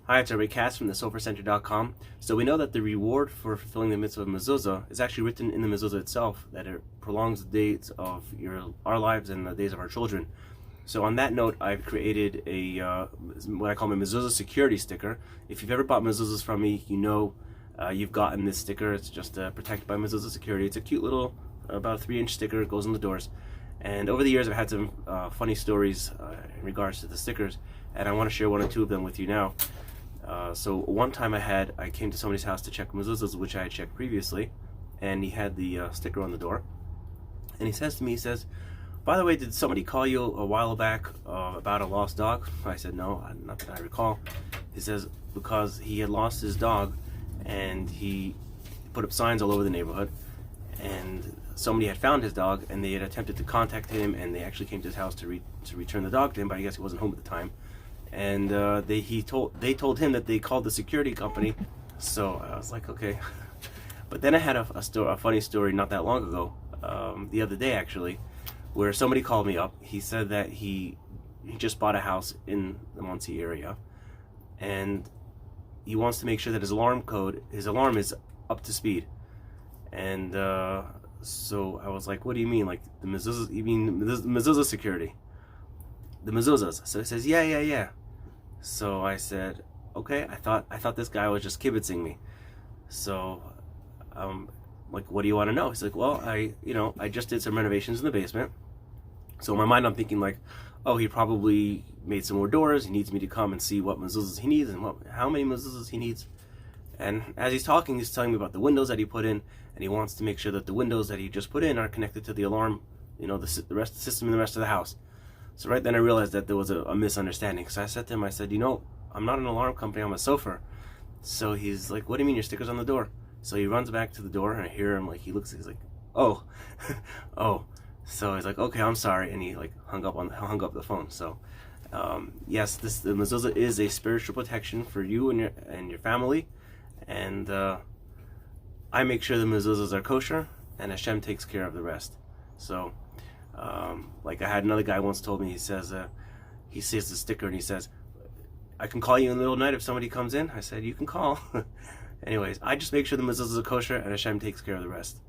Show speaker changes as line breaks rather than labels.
Hi, it's Rabbi Cass from the SoferCenter.com. So we know that the reward for fulfilling the mitzvah of Mezuzah is actually written in the Mezuzah itself, that it prolongs the days of our lives and the days of our children. So on that note, I've created a what I call my Mezuzah Security Sticker. If you've ever bought Mezuzahs from me, you know you've gotten this sticker. It's just protected by Mezuzah Security. It's a cute little, about a 3-inch sticker. It goes on the doors. And over the years, I've had some funny stories in regards to the stickers, and I want to share one or two of them with you now. So one time I came to somebody's house to check Mezuzahs, which I had checked previously, and he had the sticker on the door, and he says to me, he says, "By the way, did somebody call you a while back about a lost dog?" I said, "No, not that I recall." He says, because he had lost his dog, and he put up signs all over the neighborhood, and somebody had found his dog, and they had attempted to contact him, and they actually came to his house to return the dog to him, but I guess he wasn't home at the time. And they told him that they called the security company. So I was like, okay. But then I had a funny story not that long ago, the other day actually, where somebody called me up. He said that he just bought a house in the Muncie area, and he wants to make sure that his alarm is up to speed. And so I was like, what do you mean, like the Mezuzahs? You mean Mezuzah Security? The Mezuzahs. So he says, yeah. So I said, okay. I thought this guy was just kibitzing me. So like, what do you want to know? He's like, well, I just did some renovations in the basement. So in my mind, I'm thinking like, oh, he probably made some more doors. He needs me to come and see what Mezuzahs he needs and how many Mezuzahs he needs. And as he's talking, he's telling me about the windows that he put in, and he wants to make sure that the windows that he just put in are connected to the alarm, the rest of the system in the rest of the house. So right then I realized that there was a misunderstanding. So I said to him, I said, I'm not an alarm company, I'm a Sofer. So he's like, what do you mean your sticker's on the door? So he runs back to the door, and I hear him, like, he's like, oh, oh. So he's like, okay, I'm sorry, and he like hung up the phone. So yes, the Mezuzah is a spiritual protection for you and your family, and I make sure the Mezuzahs are kosher, and Hashem takes care of the rest. So like I had another guy once told me, he says he sees the sticker and he says, I can call you in the middle of the night if somebody comes in. I said, you can call. Anyways, I just make sure the Mezuzahs are kosher, and Hashem takes care of the rest.